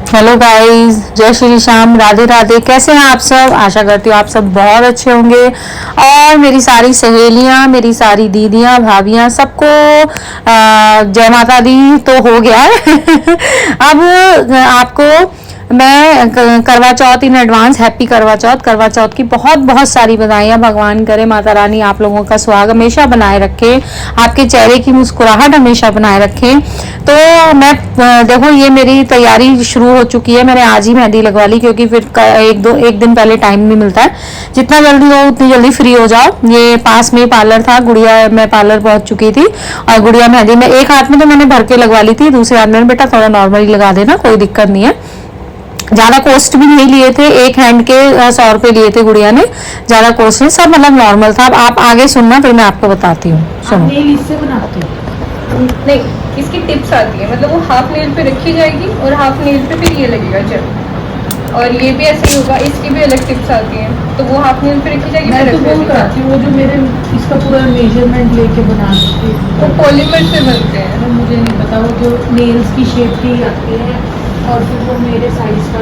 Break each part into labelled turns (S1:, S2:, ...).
S1: Hello guys, जय श्री श्याम, राधे राधे। कैसे हैं आप सब? आशा करती हूँ आप सब बहुत अच्छे होंगे। और मेरी सारी सहेलियां, मेरी सारी दीदियां, भाभियां, सबको जय माता दी तो हो गया है। अब आपको मैं करवा चौथ इन एडवांस हैप्पी करवा चौथ। करवा चौथ की बहुत बहुत सारी बधाइयां। भगवान करे माता रानी आप लोगों का सुहाग हमेशा बनाए रखे, आपके चेहरे की मुस्कुराहट हमेशा बनाए रखे। तो मैं देखो, ये मेरी तैयारी शुरू हो चुकी है। मैंने आज ही मेहंदी लगवा ली, क्योंकि फिर एक दिन पहले टाइम नहीं मिलता है। जितना जल्दी हो उतनी जल्दी फ्री हो जाओ। ये पास में पार्लर था, गुड़िया मैं पार्लर पहुंच चुकी थी और गुड़िया मेहंदी में एक हाथ में तो मैंने भर के लगवा ली थी, दूसरे हाथ में बेटा थोड़ा नॉर्मली लगा देना, कोई दिक्कत नहीं है। ज्यादा कॉस्ट भी नहीं लिए थे, एक हैंड के 100 रुपए लिए थे गुड़िया ने, ज्यादा कॉस्ट नहीं, सब मतलब नॉर्मल था। अब आप आगे सुनना, फिर मैं आपको बताती हूँ। सुनो।
S2: इससे बनाती हूँ
S3: नहीं, इसकी टिप्स आती है, मतलब वो हाफ नील पे रखी जाएगी और हाफ नील पे फिर ये लगेगा जब, और ये भी ऐसे ही होगा। इसकी भी अलग टिप्स आती हैं, तो वो हाफ नील पे रखी जाएगी।
S2: मैं तो वो कराती हूँ, वो जो मेरे इसका पूरा मेजरमेंट लेके बनाती हूँ,
S3: वो पॉलीमर से बनते हैं।
S2: मुझे नहीं पता, वो जो नेल्स की शेप की आती है और फिर वो मेरे साइज का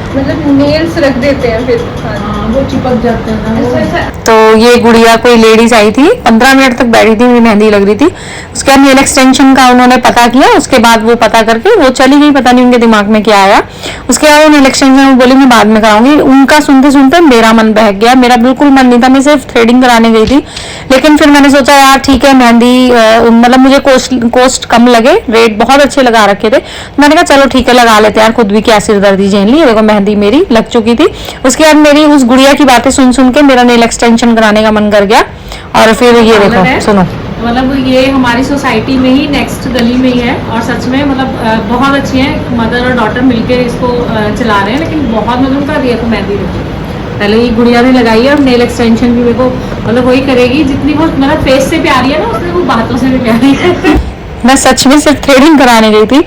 S3: मतलब नेल्स रख देते हैं फिर।
S2: हाँ, वो चिपक जाते हैं ना वो।
S1: तो ये गुड़िया कोई लेडीज आई थी, 15 मिनट तक बैठी थी, मेरी मेहंदी लग रही थी। उसके बाद नेल एक्सटेंशन का उन्होंने पता किया, उसके बाद वो पता करके वो चली गई, पता नहीं उनके दिमाग में क्या आया। उसके बाद वो नेल एक्सटेंशन बोली मैं बाद में कराऊंगी। उनका सुनते सुनते मेरा मन बहक गया, मेरा बिल्कुल मन नहीं था, मैं सिर्फ थ्रेडिंग कराने गई थी। लेकिन फिर मैंने सोचा यार ठीक है, मेहंदी मतलब मुझे कोस्ट कम लगे, रेट बहुत अच्छे लगा रखे थे। मैंने कहा चलो ठीक है लगा लेते हैं यार, खुद भी क्या सिरदर्दी झेल ली। देखो मेहंदी मेरी लग चुकी थी। उसके बाद मेरी उस गुड़िया की बातें सुन सुन के मेरा नेल एक्सटेंशन कराने का मन कर गया। और फिर ये देखो सुनो,
S2: मतलब ये हमारी सोसाइटी में ही नेक्स्ट गली में ही है, और सच में मतलब बहुत अच्छी है। मदर और डॉटर मिलकर इसको चला रहे हैं, लेकिन बहुत मतलब उनका रिया को मेहंदी लगी। पहले ये गुड़िया ने लगाई है, और नेल एक्सटेंशन भी देखो मतलब वही करेगी जितनी वो मतलब फेस से प्यारी है ना, उसने वो बातों से भी प्यारी है।
S1: मैं सच में सिर्फ थ्रेडिंग कराने गई थी।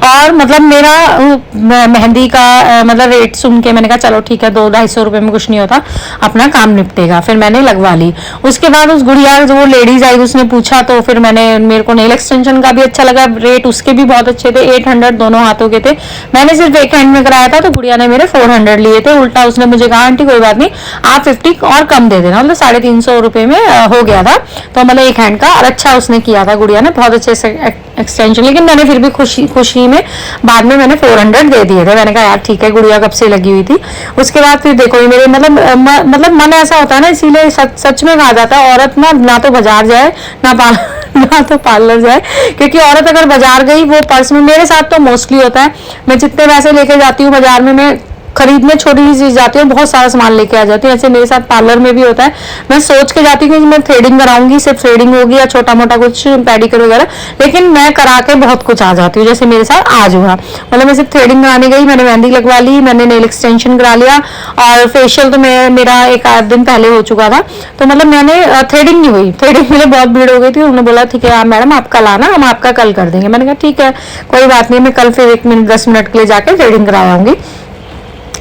S1: और मतलब मेरा मेहंदी का मतलब रेट सुन के मैंने कहा चलो ठीक है, 200-250 रुपए में कुछ नहीं होता, अपना काम निपटेगा। फिर मैंने लगवा ली। उसके बाद उस गुड़िया जो वो लेडीज आई उसने पूछा, तो फिर मेरे को नेल एक्सटेंशन का भी अच्छा लगा, रेट उसके भी बहुत अच्छे थे, 800 दोनों हाथों के थे। मैंने सिर्फ एक हैंड में कराया था, तो गुड़िया ने मेरे 400 लिए थे। उल्टा उसने मुझे कहा आंटी कोई बात नहीं, आप 50 और कम दे देना, मतलब 350 रुपए में हो गया था। तो मतलब एक हैंड का, और अच्छा उसने किया था गुड़िया ने, बहुत अच्छे से एक्सटेंशन। लेकिन मैंने फिर भी खुशी में बाद में मैंने 400 दे दिए थे। मैंने कहा यार ठीक है, गुड़िया कब से लगी हुई थी। उसके बाद फिर देखो ये मेरे मतलब मन ऐसा होता है ना, इसीलिए सच में कहा जाता है औरत ना तो बाजार जाए ना तो पार्लर जाए। क्योंकि औरत अगर बाजार गई, वो पर्स में, मेरे साथ तो मोस्टली होता है, मैं जितने पैसे लेके जाती हूँ बाजार में, मैं खरीदने छोटी सी चीज जाती हूँ, बहुत सारा सामान लेके आ जाती हूँ। ऐसे मेरे साथ पार्लर में भी होता है, मैं सोच के जाती हूँ कि मैं थ्रेडिंग कराऊंगी, सिर्फ थ्रेडिंग होगी या छोटा मोटा कुछ पेडिक्योर वगैरह, लेकिन मैं करा के बहुत कुछ आ जाती हूँ। जैसे मेरे साथ आज हुआ, मतलब मैं सिर्फ थ्रेडिंग कराने गई, मैंने मेहंदी लगवा ली, मैंने नेल एक्सटेंशन करा लिया, और फेशियल तो मेरा 1 आध दिन पहले हो चुका था। तो मतलब मैंने थ्रेडिंग नहीं हुई, थ्रेडिंग के लिए बहुत भीड़ हो गई थी। उन्होंने बोला ठीक है मैडम आप कल आना, हम आपका कल कर देंगे। मैंने कहा ठीक है कोई बात नहीं, मैं कल फिर 1 मिनट 10 मिनट के लिए जाकर थ्रेडिंग कराऊंगी।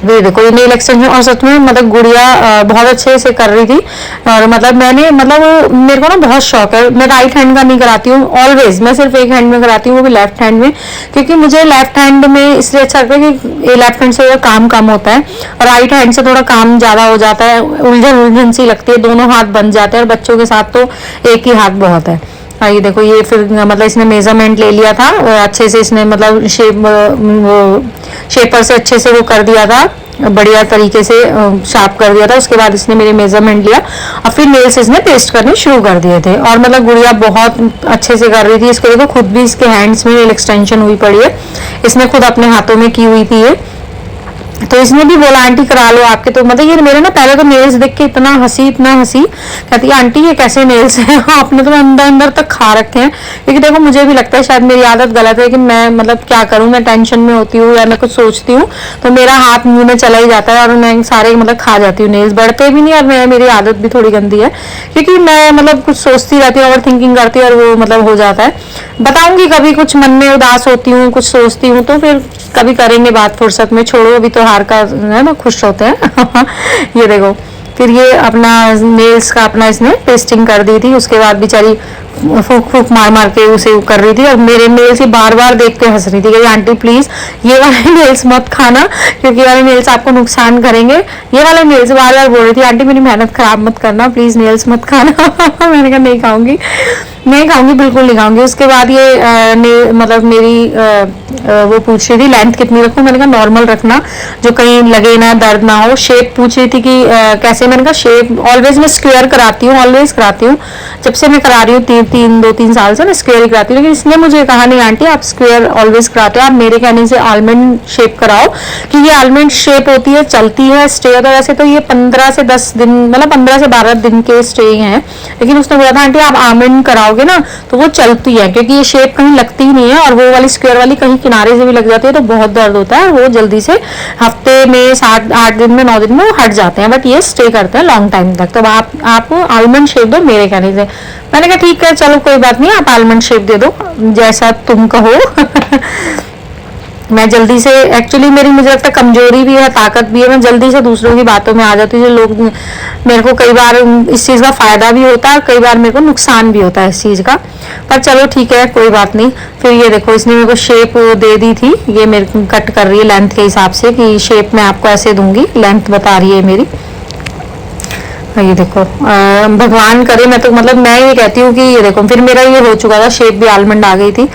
S1: ये देखो ये नेल एक्सटेंशन, और सच में मतलब गुड़िया बहुत अच्छे से कर रही थी। और मतलब मेरे को ना बहुत शौक है, मैं राइट हैंड का नहीं कराती हूँ ऑलवेज, मैं सिर्फ एक हैंड में कराती हूँ, वो भी लेफ्ट हैंड में। क्योंकि मुझे लेफ्ट हैंड में इसलिए अच्छा लगता है कि लेफ्ट हैंड से काम कम होता है, और राइट हैंड से थोड़ा काम ज्यादा हो जाता है, उलझन सी लगती है, दोनों हाथ बन जाते हैं, और बच्चों के साथ तो एक ही हाथ बहुत है। ये देखो ये फिर मतलब इसने मेजरमेंट ले लिया था अच्छे से, इसने मतलब शेपर से अच्छे से वो कर दिया था, बढ़िया तरीके से शार्प कर दिया था। उसके बाद इसने मेरे मेजरमेंट लिया और फिर नेल्स इसने पेस्ट करने शुरू कर दिए थे। और मतलब गुड़िया बहुत अच्छे से कर रही थी। इसको देखो खुद भी इसके हैंड्स में नेल एक्सटेंशन हुई पड़ी है, इसने खुद अपने हाथों में की हुई थी ये। तो इसने भी बोला आंटी करा लो आपके, तो मतलब ये मेरे ना पहले तो नेल्स देख के इतना हंसी कहती है आंटी ये कैसे नेल्स हैं, आपने तो अंदर तक खा रखे हैं। क्योंकि देखो मुझे भी लगता है शायद मेरी आदत गलत है, कि मैं मतलब क्या करूं, मैं टेंशन में होती हूँ या मैं कुछ सोचती हूँ तो मेरा हाथ मुंह में चला ही जाता है, और मैं सारे मतलब खा जाती हूँ, नेल्स बढ़ते भी नहीं। और मेरी आदत भी थोड़ी गंदी है, क्योंकि मैं मतलब कुछ सोचती रहती हूँ, ओवर थिंकिंग करती हूँ, और वो मतलब हो जाता है। बताऊंगी कभी कुछ मन में उदास होती हूँ, कुछ सोचती हूँ, तो फिर कभी करेंगे बात फुर्सत में। छोड़ो अभी तो हार का है ना, खुश होते हैं। ये देखो फिर ये अपना नेल्स का अपना इसने पेस्टिंग कर दी थी। उसके बाद बेचारी फूक फूक मार मार के उसे कर रही थी और मेरे नेल्स ही बार बार देख के हंस रही थी कि आंटी प्लीज ये वाले नेल्स मत खाना, क्योंकि ये वाले नेल्स आपको नुकसान करेंगे। ये वाले नेल्स बार बार बोल रही थी आंटी मेरी मेहनत खराब मत करना, प्लीज नेल्स मत खाना। मैंने कहा नहीं खाऊंगी, नहीं खाऊंगी, बिल्कुल नहीं खाऊंगी। उसके बाद ये मतलब मेरी वो पूछ रही थी लेंथ कितनी रखूं, मैंने कहा नॉर्मल रखना, जो कहीं लगे ना, दर्द ना हो। शेप पूछ रही थी कि कैसे, मैंने कहा शेप ऑलवेज मैं स्क्वायर कराती हूँ, ऑलवेज कराती हूँ, जब से मैं करा रही हूँ 2-3 साल से मैं स्क्वायर ही कराती हूँ। लेकिन इसने मुझे कहा नहीं आंटी आप स्क्वायर ऑलवेज कराते हो, आप मेरे कहने से आलमंड शेप कराओ, कि ये आलमंड शेप होती है, चलती है, स्टे होता है। वैसे तो ये 15 से 10 दिन, मतलब 15 से 12 दिन के स्टे हैं, लेकिन उसने बोला था आंटी आप आलमंड कराओगे ना तो वो चलती है, क्योंकि ये शेप कहीं लगती ही नहीं है, और वो वाली स्क्वायर वाली कहीं किनारे से भी लग जाती है तो बहुत दर्द होता है। वो जल्दी से हफ्ते में 7-8 दिन में 9 दिन में हट जाते हैं, बट ये स्टे करते हैं लॉन्ग टाइम तक। तो आप आलमंड शेप दो मेरे कहने से। मैंने कहा ठीक है चलो कोई बात नहीं, आप आलमंड शेप दे दो जैसा तुम कहो। मैं जल्दी से, एक्चुअली मेरी मुझे लगता है कमजोरी भी है, ताकत भी है, मैं जल्दी से दूसरों की बातों में आ जाती हूँ। लोग मेरे को कई बार इस चीज़ का फ़ायदा भी होता है, कई बार मेरे को नुकसान भी होता है इस चीज़ का, पर चलो ठीक है कोई बात नहीं। फिर ये देखो इसने मेरे को शेप दे दी थी, ये मेरे को कट कर रही है लेंथ के हिसाब से कि शेप मैं आपको ऐसे दूंगी, लेंथ बता रही है मेरी। ये देखो भगवान करे, मैं तो मतलब मैं ये कहती हूँ कि ये देखो फिर मेरा ये हो चुका था, शेप भी आलमंड आ गई थी।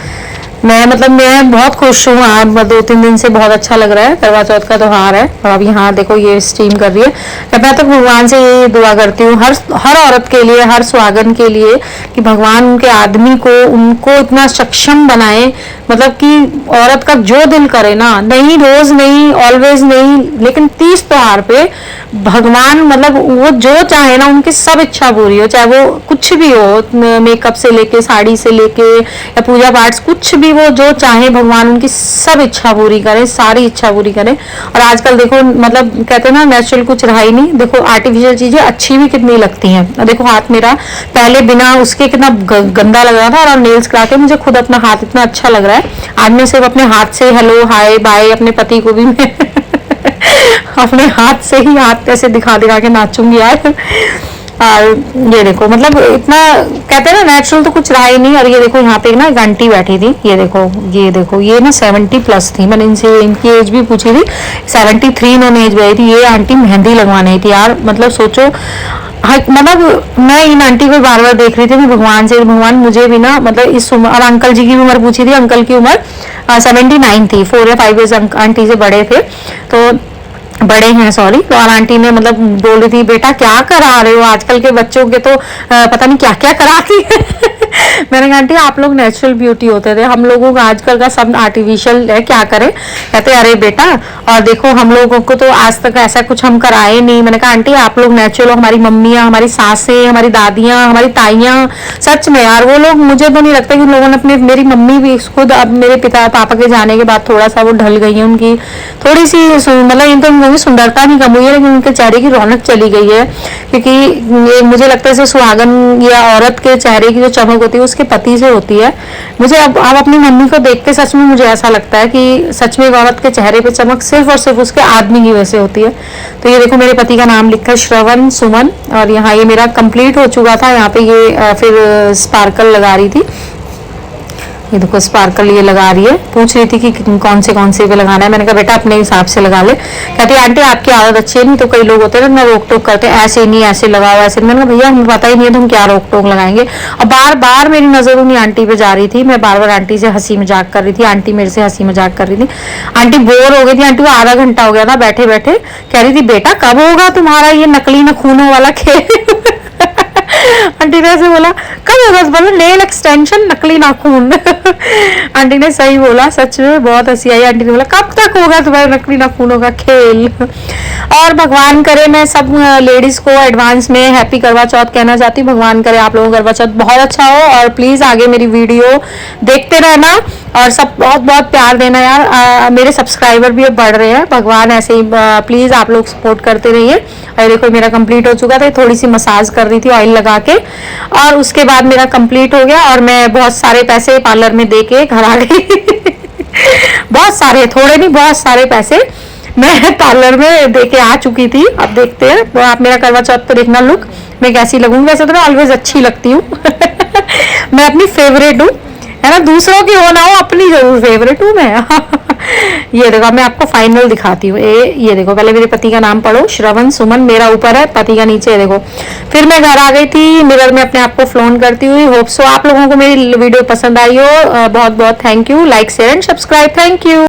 S1: मैं बहुत खुश हूँ, आज 2-3 दिन से बहुत अच्छा लग रहा है। करवा चौथ का त्योहार है और अब यहाँ देखो ये स्टीम कर रही है। मैं तो भगवान से ये दुआ करती हूँ हर औरत के लिए, हर सुहागन के लिए, कि भगवान उनके आदमी को, उनको इतना सक्षम बनाए, मतलब कि औरत का जो दिल करे ना, नहीं रोज नहीं, ऑलवेज नहीं, लेकिन 30 त्योहार पे भगवान मतलब वो जो चाहे ना उनकी सब इच्छा पूरी हो, चाहे वो कुछ भी हो, मेकअप से लेके, साड़ी से लेके, या पूजा पाठ, कुछ भी वो जो चाहे भगवान उनकी सब इच्छा पूरी करे, सारी इच्छा पूरी करे। और आजकल देखो मतलब कहते हैं ना नेचुरल कुछ रहा ही नहीं, देखो आर्टिफिशियल चीजें अच्छी भी कितनी लगती हैं। देखो हाथ मेरा पहले बिना उसके कितना गंदा लग रहा था, और नेल्स करा के मुझे खुद अपना हाथ इतना अच्छा लग रहा है। आज मैं सिर्फ अपने हाथ से हेलो हाय बाय, अपने पति को भी मैं अपने हाथ से ही हाथ ऐसे दिखा दिखा के नाचूंगी यार। और ये देखो मतलब इतना कहते हैं ना नेचुरल तो कुछ रहा ही नहीं। और ये देखो यहाँ पे ना एक आंटी बैठी थी, ये देखो ये ना 70+ थी, मैंने इनसे इनकी एज भी पूछी थी, 73 इन्होंने एज बताई थी। ये आंटी मेहंदी लगवानी थी यार, मतलब सोचो। मतलब मैं इन आंटी को बार बार देख रही थी कि भगवान से, भगवान मुझे भी ना मतलब इस उम्र, और अंकल जी की भी उम्र पूछी थी, अंकल की उम्र 79 थी, 4 या 5 ईयर्स आंटी से बड़े थे, तो बड़े हैं सॉरी। तो और आंटी ने मतलब बोल रही थी बेटा क्या करा रहे हो, आजकल के बच्चों के तो पता नहीं क्या क्या कराती है। मैंने कहा आंटी आप लोग नेचुरल ब्यूटी होते थे, हम लोगों का आजकल का सब आर्टिफिशियल है, क्या करें। कहते अरे बेटा, और देखो हम लोगों को तो आज तक ऐसा कुछ हम कराए नहीं। मैंने कहा आंटी आप लोग नेचुरल हो, हमारी मम्मियाँ, हमारी सासें, हमारी दादियाँ, हमारी ताइयाँ, सच में यार वो लोग, मुझे तो नहीं लगता कि उन लोगों ने अपने, मेरी मम्मी भी खुद अब मेरे पापा के जाने के बाद थोड़ा सा वो ढल गई है, उनकी थोड़ी सी मतलब इन तो सुंदरता नहीं कम हुई है, लेकिन उनके चेहरे की रौनक चली गई है। क्योंकि मुझे लगता है सुहागन या औरत के चेहरे की जो चमक होती है उसके पति से होती है। मुझे अब अपनी मम्मी को देख के सच में मुझे ऐसा लगता है कि सच में एक औरत के चेहरे पे चमक सिर्फ और सिर्फ उसके आदमी की वजह से होती है। तो ये देखो मेरे पति का नाम लिखा है श्रवण सुमन, और यहाँ ये मेरा कंप्लीट हो चुका था। यहाँ पे ये फिर स्पार्कल लगा रही थी, ये देखो स्पार्कल ये लगा रही है। पूछ रही थी कि कौन से पे लगाना है, मैंने कहा बेटा अपने हिसाब से लगा ले। कहती है आंटी आपकी आदत अच्छी है, नहीं तो कई लोग होते हैं ना रोक टोक करते हैं, ऐसे नहीं ऐसे लगाओ ऐसे। मैंने कहा भैया हमें पता ही नहीं है तो हम क्या रोक टोक लगाएंगे। और बार बार मेरी नजर उन्हीं आंटी पे जा रही थी, मैं बार बार आंटी से हंसी मजाक कर रही थी, आंटी मेरे से हंसी मजाक कर रही थी। आंटी बोर हो गई थी, आंटी को आधा घंटा हो गया था बैठे बैठे, कह रही थी बेटा कब होगा तुम्हारा ये नकली नखूनों वाला खेल। आंटी ने ऐसे बोला कब होगा, बोला नेल एक्सटेंशन नकली नाखून। आंटी ने सही बोला, सच में बहुत हंसी आई। आंटी ने बोला कब तक होगा तुम्हारे नकली नाखूनों का खेल। और भगवान करे, मैं सब लेडीज को एडवांस में हैप्पी करवा चौथ कहना चाहती हूँ। भगवान करे आप लोगों का करवा चौथ बहुत अच्छा हो, और प्लीज आगे मेरी वीडियो देखते रहना और सब बहुत बहुत प्यार देना यार। मेरे सब्सक्राइबर भी अब बढ़ रहे हैं, भगवान ऐसे ही प्लीज आप लोग सपोर्ट करते रहिए। और देखो मेरा कंप्लीट हो चुका था, थोड़ी सी मसाज कर रही थी ऑयल लगा के, और उसके बाद मेरा कंप्लीट हो गया और मैं बहुत सारे पैसे पार्लर में दे के घर आ गई। बहुत सारे, थोड़े नहीं बहुत सारे पैसे मैं पार्लर में दे के आ चुकी थी। अब देखते हैं तो आप मेरा करवा चौथ पे देखना लुक मैं कैसी लगूंगी। वैसे तो मैं ऑलवेज अच्छी लगती हूँ। मैं अपनी फेवरेट हूँ, है ना, दूसरों की हो ना हो अपनी जरूर फेवरेट हूँ मैं। ये देखो मैं आपको फाइनल दिखाती हूँ। ये देखो, पहले मेरे पति का नाम पढ़ो, श्रवण सुमन, मेरा ऊपर है, पति का नीचे है, देखो। फिर मैं घर आ गई थी, मिरर में अपने आप को फ्लोन करती हुई। होप सो आप लोगों को मेरी वीडियो पसंद आई हो। बहुत बहुत thank you. Like share and subscribe. Thank you.